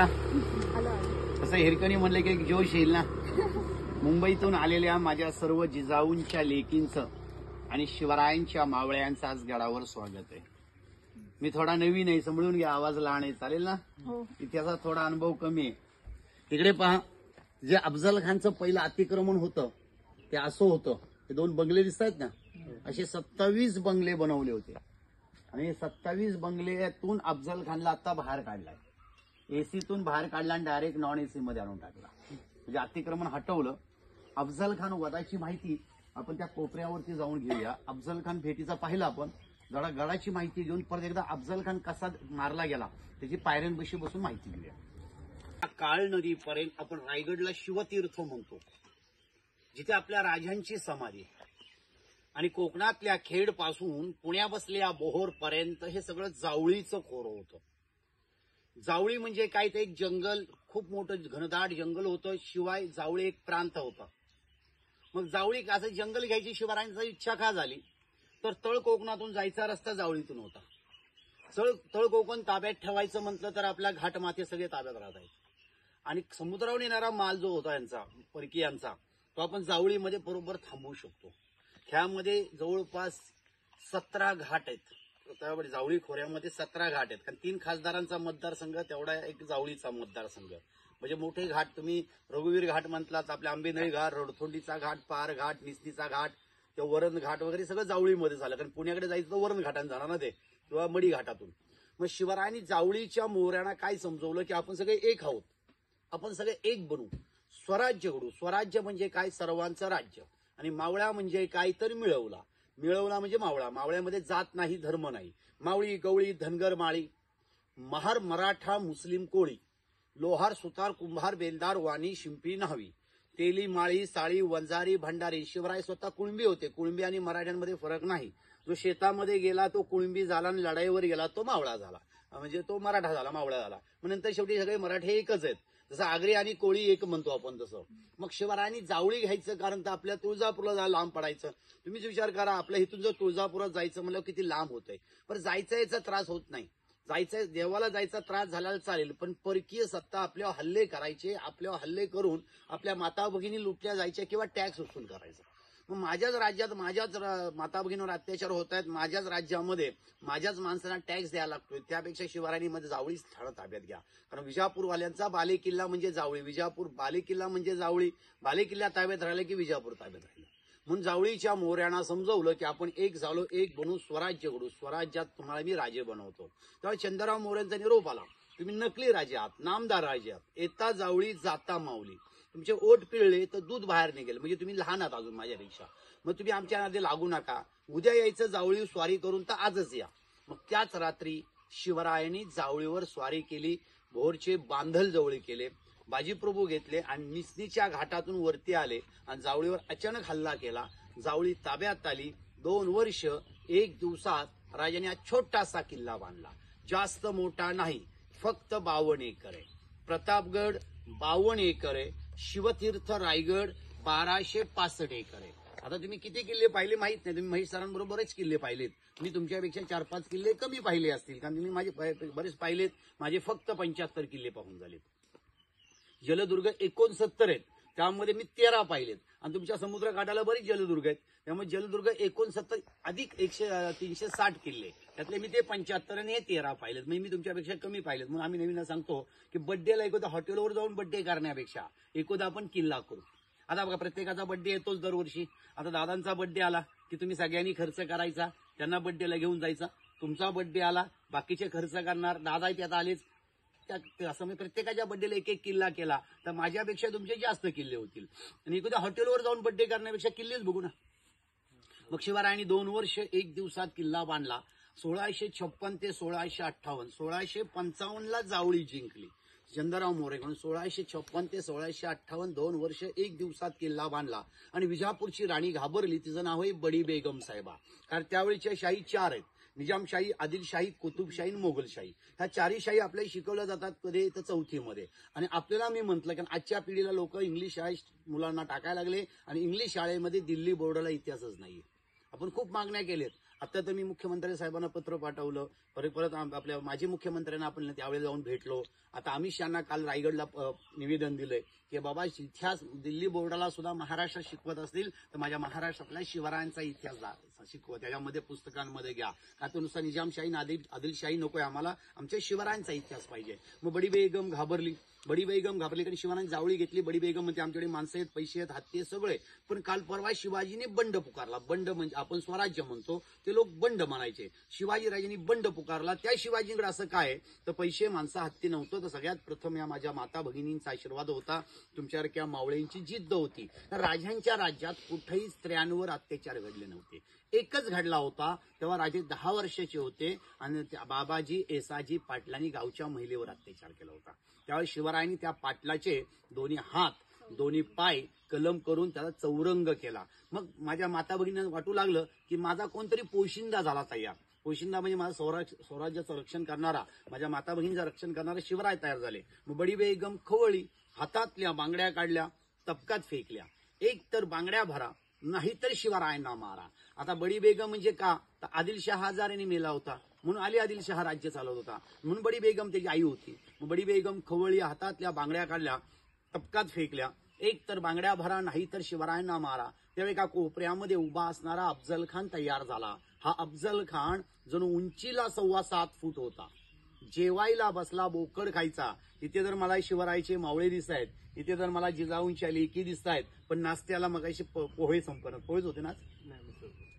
आल्या तसं हिरकणी म्हणले की एक जोश येईल ना. मुंबईतून आलेल्या माझ्या सर्व जिजाऊंच्या लेकींचं आणि शिवरायांच्या मावळ्यांचं आज गडावर स्वागत आहे. मी थोडा नवीन आहे, समजून घ्या, आवाज लहान आहे, चालेल ना. इतिहासात थोडा अनुभव कमी आहे. तिकडे पहा, जे अफजल खानचं पहिलं अतिक्रमण होतं ते असं होतं. ते दोन बंगले दिसत आहेत ना, असे 27 बंगले बनवले होते आणि 27 बंगल्यातून अफजल खानला आता बाहेर काढलाय. एसीतून बाहेर काढला आणि डायरेक्ट नॉन एसी मध्ये आणून टाकला. म्हणजे अतिक्रमण हटवलं. अफजल खान वधाची माहिती आपण त्या कोपऱ्यावरती जाऊन घेऊया. अफजल खान भेटीचा पाहिला आपण, जरा गडाची माहिती घेऊन परत एकदा अफजल खान कसा मारला गेला त्याची पायऱ्यांपाशी बसून माहिती घेऊया. काळ नदीपर्यंत आपण रायगडला शिवतीर्थ म्हणतो, जिथे आपल्या राजांची समाधी आहे. आणि कोकणातल्या खेड पासून पुण्या बसलेल्या बोहोर पर्यंत हे सगळं जावळीचं खोरं होतं. जावळी म्हणजे काय, ते एक जंगल, खूप मोठं घनदाट जंगल होतं. शिवाय जावळी एक प्रांत होता. मग जावळी असं जंगल घ्यायची शिवरायांची इच्छा का झाली, तर तळ कोकणातून जायचा रस्ता जावळीतून होता. तळ कोकण ताब्यात ठेवायचं म्हटलं तर आपल्या घाटमाथे सगळे ताब्यात राहतायचे आणि समुद्रावरून येणारा माल जो होता यांचा, परकीयांचा, तो आपण जावळीमध्ये बरोबर थांबवू शकतो. ह्यामध्ये जवळपास 17 घाट आहेत. त्यामुळे जावळी खोऱ्यामध्ये 17 घाट आहेत. कारण 3 खासदारांचा मतदारसंघ तेवढा एक जावळीचा मतदारसंघ. म्हणजे मोठे घाट तुम्ही रघुवीर घाट म्हटलात, आपल्या आंबेनळी घाट, रडथोंडीचा घाट, पार घाट, निसनीचा घाट, ते वरण घाट वगैरे सगळं जावळीमध्ये झालं. कारण पुण्याकडे जायचं तर वरण घाटाने जाणार ना ते, किंवा मडी घाटातून. मग शिवरायांनी जावळीच्या मोहऱ्यांना काय समजवलं की आपण सगळे एक आहोत, आपण सगळे एक बनू, स्वराज्य घडू. स्वराज्य म्हणजे काय, सर्वांचं राज्य. आणि मावळा म्हणजे काय, तर मिळवला. मिळवला म्हणजे मावळा. मावळ्यामध्ये जात नाही, धर्म नाही. मावळी, गवळी, धनगर, माळी, महार, मराठा, मुस्लिम, कोळी, लोहार, सुतार, कुंभार, बेलदार, वाणी, शिंपी, न्हावी, तेली, माळी, साळी, वंजारी, भंडारी. शिवराय स्वतः कुळंबी होते. कुळंबी आणि मराठ्यांमध्ये फरक नाही. जो शेतामध्ये गेला तो कुळंबी झाला आणि लढाईवर गेला तो मावळा झाला, म्हणजे तो मराठा झाला, मावळा झाला. मग नंतर शेवटी सगळे मराठे एकच आहेत. जसं आगरी आणि कोळी एक म्हणतो आपण तसं. मग शिवरायांनी जावळी घ्यायचं कारण तर आपल्या तुळजापूरला लांब पडायचं. तुम्हीच विचार करा, आपल्या इथून जर तुळजापुरात जायचं म्हणलं किती लांब होतंय. पण जायचा याचा त्रास होत नाही. जायचं, देवाला जायचा त्रास झाला चालेल, पण परकीय सत्ता आपल्यावर हल्ले करायचे, आपल्यावर हल्ले करून आपल्या माता भगिनी लुटल्या जायच्या किंवा टॅक्स वसूल करायचा. मग माझ्याच राज्यात माझ्याच माता भगिनीवर अत्याचार होत आहेत, माझ्याच राज्यामध्ये माझ्याच माणसांना टॅक्स द्यायला लागतोय. त्यापेक्षा शिवरायांनी मध्ये जावळी स्थळ ताब्यात घ्या. कारण विजापूरवाल्यांचा बालेकिल्ला म्हणजे जावळी, विजापूर बालेकिल्ला म्हणजे जावळी. बालेकिल्ला ताब्यात राहिला की विजापूर ताब्यात राहिलं. म्हणून जावळीच्या मोहऱ्यांना समजवलं की आपण एक झालो, एक बनू, स्वराज्य घडू. स्वराज्यात तुम्हाला मी राजे बनवतो. तेव्हा चंद्रराव मोहऱ्यांचा निरोप आला, तुम्ही नकली राजे आहात, नामदार राजे आहात. येता जावळी जाता माऊली. तुमचे ओठ पिळले तर दूध बाहेर निघेल, म्हणजे तुम्ही लहान आहात अजून माझ्यापेक्षा. मग तुम्ही आमच्या नादी लागू नका. उद्या यायचं जावळी स्वारी करून तर आजच या. मग त्याच रात्री शिवरायांनी जावळीवर स्वारी केली. भोरचे बांधल जवळी केले, बाजीप्रभू घेतले आणि निसनीच्या घाटातून वरती आले आणि जावळीवर अचानक हल्ला केला. जावळी ताब्यात आली. 2 वर्ष 1 दिवसात राजाने हा छोटासा किल्ला बांधला. जास्त मोठा नाही, फक्त 52 एकर आहे. प्रतापगड 52 एकर आहे. शिवतीर्थ रायगड 1265 एकर आहे. आता तुम्ही किती किल्ले पाहिले माहित नाही, तुम्ही महेश सरांबरोबरच किल्ले पाहिलेत. मी तुमच्यापेक्षा 4-5 किल्ले कमी पाहिले असतील, कारण तुम्ही माझे बरेच पाहिलेत. माझे फक्त 75 किल्ले पाहून झालेत. जलदुर्ग 69 आहेत, त्यामध्ये मी 13 पाहिलेत. आणि तुमच्या समुद्रकाठाला बरीच जलदुर्ग आहेत, त्यामुळे जलदुर्ग 69 अधिक 360 किल्ले, त्यातले मी ते 75 आणि हे 13 पाहिलेत. म्हणजे मी तुमच्यापेक्षा कमी पाहिलेत. म्हणून आम्ही नेहमी सांगतो की बड्डेला एखादा हॉटेलवर जाऊन बड्डे करण्यापेक्षा एखादा आपण किल्ला करू. आता बघा, प्रत्येकाचा बड्डे येतोच दरवर्षी. आता दादांचा बड्डे आला की तुम्ही सगळ्यांनी खर्च करायचा, त्यांना बड्डेला घेऊन जायचा. तुमचा बड्डे आला, बाकीचे खर्च करणार, दादा त्यात आलेच. असं मी प्रत्येकाच्या बड्डेला एक एक किल्ला केला तर माझ्यापेक्षा तुमचे जास्त किल्ले होतील. आणि एखाद्या हॉटेलवर जाऊन बड्डे करण्यापेक्षा किल्लेच बघू ना. मग शिवरायांनी 2 वर्ष 1 दिवसात किल्ला बांधला. 1656 ते 1658, 1655ला जावळी जिंकली चंद्रराव मोहरेकडून. 1656 ते 1658 2 वर्ष 1 दिवसात किल्ला बांधला. आणि विजापूरची राणी घाबरली. तिचं नाव आहे बडी बेगम साहेबा. कारण त्यावेळीच्या शाही 4 आहेत, निजामशाही, आदिलशाही, कुतुबशाही, मोगलशाही. ह्या 4ही शाही आपल्याला शिकवल्या जातात कधी तर 4थीमध्ये. आणि आपल्याला मी म्हटलं की आजच्या पिढीला लोक इंग्लिश शाळेत मुलांना टाकायला लागले आणि इंग्लिश शाळेमध्ये दिल्ली बोर्डाला इतिहासच नाहीये. आपण खूप मागण्या केल्यात. आता तर मी मुख्यमंत्री साहेबांना पत्र पाठवलं, परत आपल्या माजी मुख्यमंत्र्यांना आपण त्यावेळी जाऊन भेटलो आता अमित शहाना काल रायगडला निवेदन दिलंय की बाबा इतिहास दिल्ली बोर्डाला सुद्धा महाराष्ट्रात शिकवत असतील तर माझ्या महाराष्ट्रातल्या शिवरायांचा इतिहास शिकवा, त्याच्यामध्ये पुस्तकांमध्ये घ्या. का तर नुसता निजामशाही आदिलशाही नकोय आम्हाला, आमच्या शिवरायांचा इतिहास पाहिजे. मग बडी बेगम घाबरली कारण शिवरायांनी जावळी घेतली. बडी बेगम म्हणते आमच्याकडे माणसं आहेत, पैसे आहेत, हत्ती आहेत सगळे. पण काल परवा शिवाजीने बंड पुकारला. बंड म्हणजे आपण स्वराज्य म्हणतो, ते लोक बंड म्हणायचे. शिवाजीराजांनी बंड पुकारला. त्या शिवाजींकडे असं काय तर पैसे, माणसं, हत्ती नव्हतं. तर सगळ्यात प्रथम या माझ्या माता भगिनींचा आशीर्वाद होता, तुमच्यासारख्या मावळ्यांची जिद्द होती. राजांच्या राज्यात कुठेही स्त्रियांवर अत्याचार घडले नव्हते. एकच घडला होता, तेव्हा राजे 10 वर्षाचे होते आणि बाबाजी येसाजी पाटलांनी गावच्या महिलेवर अत्याचार केला होता. त्यावेळी शिवरायांनी त्या पाटलाचे दोन्ही हात, दोन्ही पाय कलम करून त्याला चौरंग केला. मग माझ्या माता भगिनींना वाटू लागलं की माझा कोणतरी पोशिंदा झाला तयार. पोशिंदा म्हणजे माझा स्वराज्याचं रक्षण करणारा, माझ्या माता भगिनीचं रक्षण करणारा शिवराय तयार झाले. मग बडी बेगम खवळली, हातातल्या बांगड्या काढल्या, तबकात फेकल्या. एक तर बांगड्या भरा, नाहीतर शिवरायांना मारा. आता बडी बेगम म्हणजे का तर आदिलशाह हजारेने मेला होता म्हणून अली आदिलशाह राज्य चालवत होता, म्हणून बडी बेगम त्याची आई होती. मग बडी बेगम खवळली, हातातल्या बांगड्या काढल्या, तबकात फेकल्या. एक तर बांगड्या भरा, नाही तर शिवरायांना मारा. त्यावेळी का कोपऱ्यामध्ये उभा असणारा अफजल खान तयार झाला. हा अफजल खान जणू उंचीला 7.25 फूट होता. जेवायला बसला, बोकड खायचा. इथे जर मला शिवरायचे मावळे दिसत आहेत, इथे जर मला जिजाऊंच्या लेकी दिसत आहेत, पण नाश्त्याला मगाशी पोहे संपणार, पोहेच होते ना,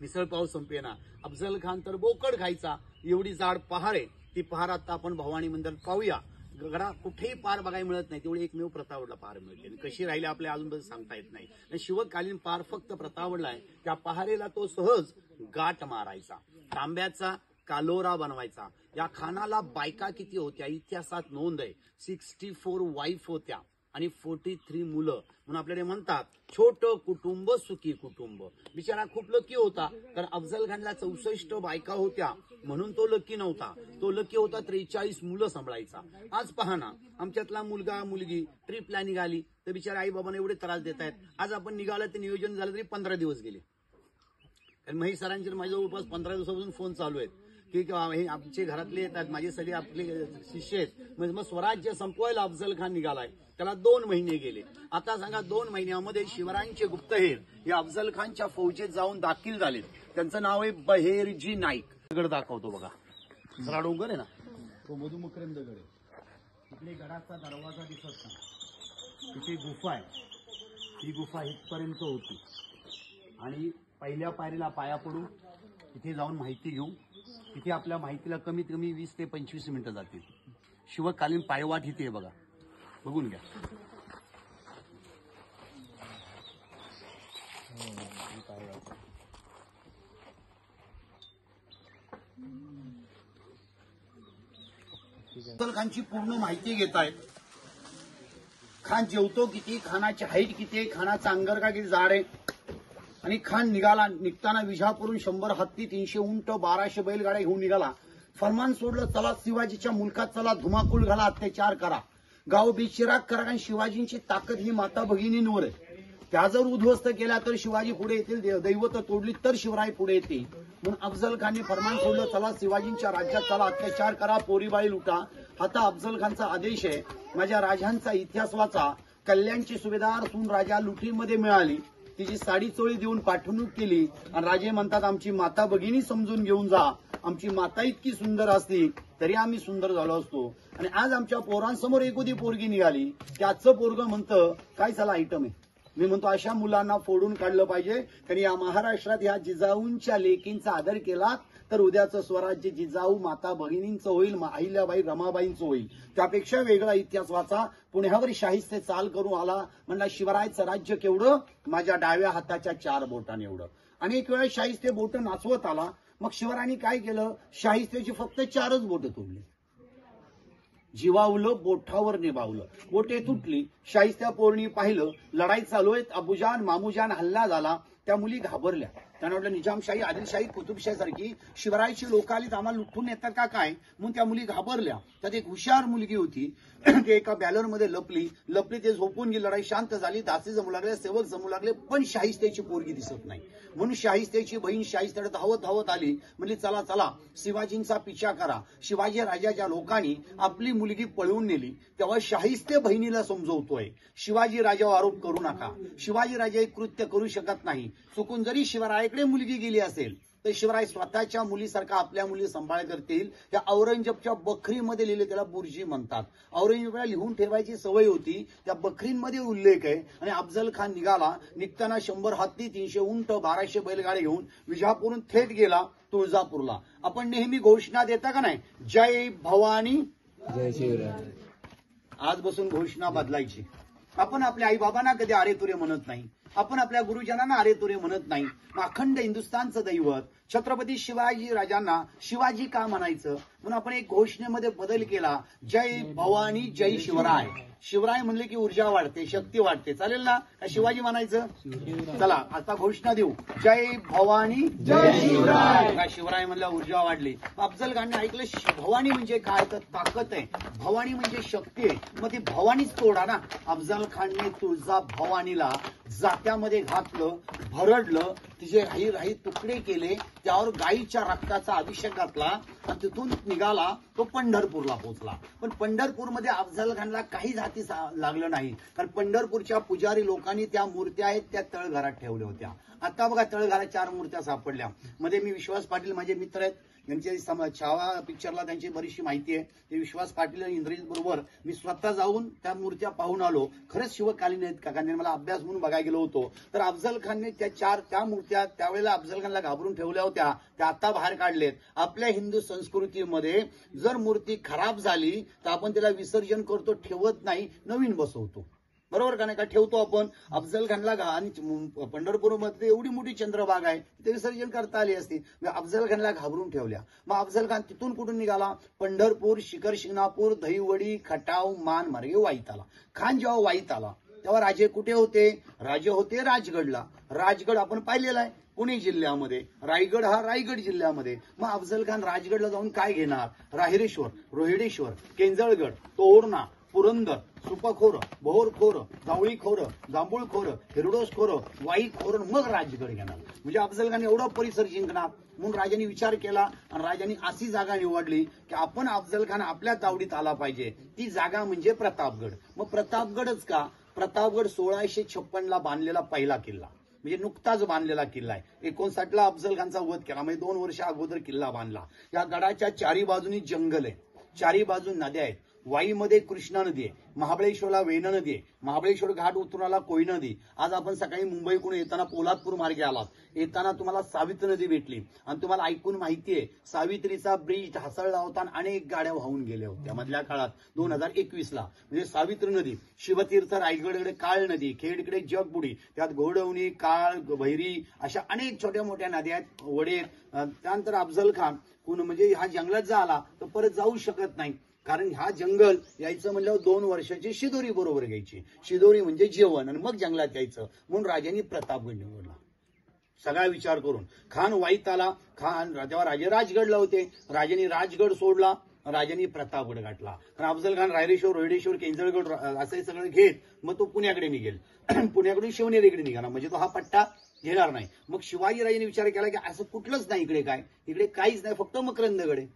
मिसळ पाव संपेना. अफजल खान तर बोकड खायचा. एवढी जाड पहार आहे. ती पहार आता आपण भवानी मंदिरात पाहूया. गडा कुठेही पार बघायला मिळत नाही, तेवढी एकमेव प्रतापगडला पार मिळते. कशी राहिली आपल्या अजून सांगता येत नाही. शिवकालीन पार फक्त प्रतापगडला आहे. त्या पहारेला तो सहज गाठ मारायचा, तांब्याचा कालोरा बनवायचा. या खानाला बायका किती होत्या इतिहासात नोंद आहे. 64 वाईफ होत्या आणि 43 मुलं. म्हणून आपल्याकडे म्हणतात छोटं कुटुंब सुखी कुटुंब. बिचारा खूप लकी होता, तर अफजल खानला 64 बायका होत्या म्हणून तो लकी नव्हता. तो लकी होता 43 मुलं सांभाळायचा. आज पहा ना, आमच्यातला मुलगा मुलगी ट्रिपला निघाली तर बिचारा आई बाबांना एवढे त्रास देत आहेत. आज आपण निघालं ते नियोजन झालं तरी 15 दिवस गेले. कारण महेश सरांचे माझ्या जवळपास 15 दिवसापासून फोन चालू आहेत की हे आमचे घरातले येतात, माझे सगळे आपले शिष्य आहेत. मग स्वराज्य संपवायला अफजल खान निघालाय, त्याला 2 महिने गेले. आता सांगा 2 महिन्यामध्ये शिवरायांचे गुप्तहेर या अफजल खानच्या फौजेत जाऊन दाखल झालेत. त्यांचं नाव आहे बहेरजी नाईक. दगड दाखवतो बघा, दुसरा डोंगर आहे ना, तो मधुमकरंद दगड आहे. इकडे गडाचा दरवाजा दिसत नाही, तिथे गुफा आहे. ही गुफा इथपर्यंत होती आणि पहिल्या पायरीला पाया पडू, तिथे जाऊन माहिती घेऊ. तिथे आपल्या माहितीला कमीत कमी 20 ते 25 मिनिटं जातील. शिवकालीन पायवाट इथे बघा, बघून घ्या. अफजल खानची पूर्ण माहिती घेत आहेत. खान जेवतो किती, खानाची हाईट किती आहे, खानाचा अंगरखा किती जाड आहे. आणि खान निघताना विजापूरहून 100 हत्ती, 300 उंट, 1200 बैलगाड्या घेऊन निघाला. फरमान सोडलं, चला शिवाजीच्या मुलकात चला, धुमाकूळ घाला, अत्याचार करा, गाव बेचिराग करा. कारण शिवाजींची ताकद ही माता भगिनींवर आहे. त्या जर उद्ध्वस्त केल्या तर शिवाजी पुढे येतील, दैवत तोडली तर शिवराय पुढे येतील. म्हणून अफजल खानने फरमान सोडलं, चला शिवाजींच्या राज्यात चला, अत्याचार करा, पोरीबाई लुटा. आता अफजल खानचा आदेश आहे, माझ्या राजांचा इतिहास वाचा. कल्याणची सुभेदार सून राजा लुटीमध्ये मिळाली, तिची साडी चोळी देऊन पाठवणूक केली आणि राजे म्हणतात आमची माता भगिनी समजून घेऊन जा. आमची माता इतकी सुंदर असती तरी आम्ही सुंदर झालो असतो. आणि आज आमच्या पोरांसमोर एखादी पोरगी निघाली, त्याचं पोरगं म्हणतं काय झाला आयटम आहे. मी म्हणतो अशा मुलांना फोडून काढलं पाहिजे. कारण या महाराष्ट्रात या जिजाऊंच्या लेकींचा आदर केला तर उद्याचं स्वराज्य जिजाऊ माता भगिनींचं होईल, अहिल्याबाई रमाबाईंचं होईल. त्यापेक्षा वेगळा इतिहास वाचा. पुण्यावर शाहिस्ते चाल करून आला, म्हणला शिवरायचं राज्य केवढं, माझ्या डाव्या हाताच्या 4 बोटांनी एवढं. अनेक वेळा शाहिस्ते बोटं नाचवत आला. मग शिवरायांनी काय केलं, शाहिस्तेची फक्त 4च बोटं तोडली. जिवावलं, बोठावर निभावलं, बोटे तुटली. शाहिस्त्या पोरणी पाहिलं, लढाई चालू आहे, अबुजान मामुजान हल्ला झाला. त्या मुली घाबरल्या. त्यांना म्हटलं निजामशाही, आदिलशाही, कुतुबशाही सारखी शिवरायाची लोक आली तर आम्हाला लुटून येतात का काय, म्हणून त्या मुली घाबरल्या. त्यात एक हुशार मुलगी होती, ती एका बॅलरमध्ये लपली, ते झोपून गेली. लढाई शांत झाली, दासी जमू लागले, सेवक जमू लागले, पण शाहिस्त्याची पोरगी दिसत नाही. म्हणून शाहिस्त्याची बहीण शाहिस्त्याकडे धावत धावत आली, म्हणली चला चला शिवाजींचा पिछा करा. शिवाजी राजाच्या लोकांनी आपली मुलगी पळवून नेली. तेव्हा शाहिस्ते बहिणीला समजवतोय, शिवाजी राजावर आरोप करू नका, शिवाजी राजा एक कृत्य करू शकत नाही. चुकून जरी शिवरायाकडे मुलगी गेली असेल तर शिवराय स्वतःच्या मुलीसारखा आपल्या मुली सांभाळ करतील. त्या औरंगजेबच्या बखरीमध्ये लिहिले, त्याला बुर्जी म्हणतात. औरंगजेबाला लिहून ठेवायची सवय होती, त्या बखरींमध्ये उल्लेख आहे. आणि अफजल खान निघताना 100 हत्ती, 300 उंट, 1200 बैलगाड्या घेऊन विजापूरहून थेट गेला तुळजापूरला. आपण नेहमी घोषणा देता का नाही, जय भवानी जय शिवराय. आज बसून घोषणा बदलायची. आपण आपल्या आई बाबांना कधी अरे तुरे म्हणत नाही, आपण आपल्या गुरुजनांना अरे तुरे म्हणत नाही. अखंड हिंदुस्थानचं दैवत छत्रपती शिवाजी राजांना शिवाजी का म्हणायचं, म्हणून आपण एक घोषणेमध्ये बदल केला, जय भवानी जय शिवराय. शिवराय म्हणले की ऊर्जा वाढते, शक्ती वाढते. चालेल ना, शिवाजी म्हणायचं. चला आता घोषणा देऊ, जय भवानी जय शिवराय. शिवराय म्हणल्या ऊर्जा वाढली. अफजल खानने ऐकलं भवानी म्हणजे काय, तर ताकद आहे, भवानी म्हणजे शक्ती आहे, मग ती भवानीच तोडा ना. अफजल खानने तुळजा भवानीला जात्यामध्ये घातलं, भरडलं, तिचे राही तुकडे केले, त्यावर गायीच्या रक्ताचा अभिषेक घातला आणि तिथून निघाला तो पंढरपूरला पोहोचला. पण पंढरपूरमध्ये अफजल खानला काहीच हाती लागलं नाही, कारण पंढरपूरच्या पुजारी लोकांनी त्या मूर्त्या आहेत त्या तळघरात ठेवल्या होत्या. आता बघा तळघरात 4 मूर्त्या सापडल्या. मध्ये मी विश्वास पाटील माझे मित्र आहेत, यांची छावा पिक्चरला त्यांची बरीचशी माहिती आहे. ते विश्वास पाटील आणि इंद्रजित बरोबर मी स्वतः जाऊन त्या मूर्त्या पाहून आलो. खरंच शिवकालीन आहेत का, कारण मला अभ्यास म्हणून बघायला गेलो होतो. तर अफजल खानने त्या मूर्त्या त्यावेळेला अफजल खानला घाबरून ठेवल्या होत्या, त्या आता बाहेर काढलेत. आपल्या हिंदू संस्कृतीमध्ये जर मूर्ती खराब झाली तर आपण त्याला विसर्जन करतो, ठेवत नाही, नवीन बसवतो. बरोबर का नाही, का ठेवतो आपण. अफजल खानला आणि पंढरपूरमध्ये एवढी मोठी चंद्रबाग आहे, ते विसर्जन करता आली असती. अफजल खानला घाबरून ठेवल्या. मग अफजल खान तिथून कुठून निघाला, पंढरपूर, शिखर शिंगणापूर, दहीवडी, खटाव, मान मार्गे वाईत आला. खान जेव्हा वाईत आला तेव्हा राजे कुठे होते, राजे होते राजगडला. राजगड आपण पाहिलेला आहे पुणे जिल्ह्यामध्ये, रायगड हा रायगड जिल्ह्यामध्ये. मग अफजल खान राजगडला जाऊन काय घेणार, राहिरेश्वर, रोहिडेश्वर, केंजळगड, तोरणा, पुरंदर, सुपखोर, बोहरखोर, जावळीखोर, जांभूळखोर, हिरडोसखोर, वाईखोर, मग राजगड घेणार. म्हणजे अफजल खान एवढा परिसर जिंकणार. म्हणून राजांनी विचार केला आणि राजांनी अशी जागा निवडली की आपण अफजल खान आपल्या तावडीत आला पाहिजे. ती जागा म्हणजे प्रतापगड. मग प्रतापगडच का, प्रतापगड 1656ला बांधलेला पहिला किल्ला, म्हणजे नुकताच बांधलेला किल्ला आहे. 59ला अफजल खानचा वध केला, म्हणजे 2 वर्ष अगोदर किल्ला बांधला. या गडाच्या 4 बाजूनी जंगल आहे, 4 बाजू नद्या आहेत. वाईमध्ये कृष्णा नदी आहे, महाबळेश्वरला वेणा नदी आहे, महाबळेश्वर घाट उतरून आला कोयना नदी. आज आपण सकाळी मुंबईकडून येताना पोलादपूर मार्गे आलात, येताना तुम्हाला सावित्री नदी भेटली. आणि तुम्हाला ऐकून माहितीये सावित्रीचा ब्रिज ढासळला होता आणि अनेक गाड्या वाहून गेल्या होत्या मधल्या काळात 2021ला. म्हणजे सावित्री नदी, शिवतीर्थ रायगडकडे काळ नदी, खेडकडे जगबुडी, त्यात घोडवणी, काळ, भैरी अशा अनेक छोट्या मोठ्या नद्या आहेत, वडे. त्यानंतर अफजल खान म्हणजे हा जंगलात झाला तर परत जाऊ शकत नाही, कारण हा जंगल यायचं म्हणल्यावर 2 वर्षाची शिदोरी बरोबर घ्यायची. शिदोरी म्हणजे जेवण, आणि मग जंगलात यायचं. म्हणून राजांनी प्रतापगड निवडला. सगळा विचार करून खान वाईत आला. खान तेव्हा राजे राजगडला होते, राजांनी राजगड सोडला, राजांनी प्रतापगड गाठला. कारण अफजल खान रायरेश्वर, रोहिडेश्वर, केंजळगड असं सगळं घेत मग तो पुण्याकडे निघेल. पुण्याकडून शिवनेरीकडे निघाला, म्हणजे तो हा पट्टा घेणार नाही. मग शिवाजी राजांनी विचार केला की असं कुठलंच नाही इकडे, काय इकडे काहीच नाही, फक्त मकरंदगड आहे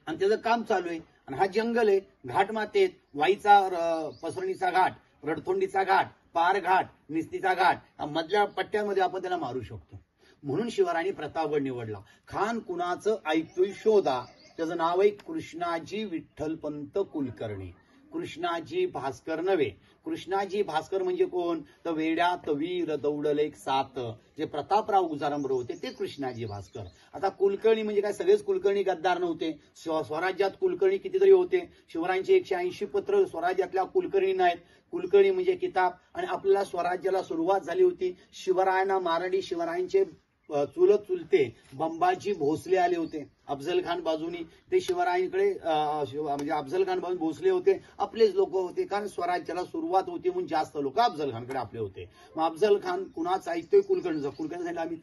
आणि त्याचं काम चालू आहे. आणि हा जंगल आहे, घाट मातेत, वाईचा पसरणीचा घाट, रडतोंडीचा घाट, पार घाट, निस्तीचा घाट, मधल्या पट्ट्यामध्ये आपण त्याला मारू शकतो. म्हणून शिवरायांनी प्रतापगड निवडला. खान कुणाचं ऐकतोय शोधा, त्याचं नाव आहे कृष्णाजी विठ्ठलपंत कुलकर्णी. कृष्णाजी भास्कर नव्हे, कृष्णाजी भास्कर म्हणजे कोण, तर वेड्यात वीर दौडले एक 7, जे प्रतापराव गुजारामबरोबर होते ते कृष्णाजी भास्कर. आता कुलकर्णी म्हणजे काय, सगळेच कुलकर्णी गद्दार नव्हते. स्वराज्यात कुलकर्णी कितीतरी होते. शिवरायांचे 180 पत्र स्वराज्यातल्या कुलकर्णी नाहीत. कुलकर्णी म्हणजे किताब. आणि आपल्याला स्वराज्याला सुरुवात झाली होती शिवरायांना, मारडी शिवरायांचे चुलत चुलते बंबाजी भोसले आले होते अफजल खान बाजूनी. ते शिवरायांकडे म्हणजे अफजल खान बाजून भोसले होते, आपलेच लोक होते. कारण स्वराज्याला सुरुवात होती म्हणून जास्त लोक अफजल खानकडे आपले होते. मग अफजल खान कुणाच ऐकतोय? कुलकर्णीचा. कुलकर्णी सांगितलं आम्ही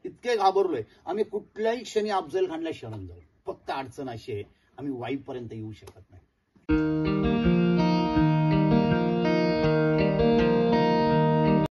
इतके घाबरलोय आम्ही कुठल्याही क्षणी अफजल खानला शरण जाऊ. फक्त अडचण अशी आहे आम्ही वाईपर्यंत येऊ शकत नाही.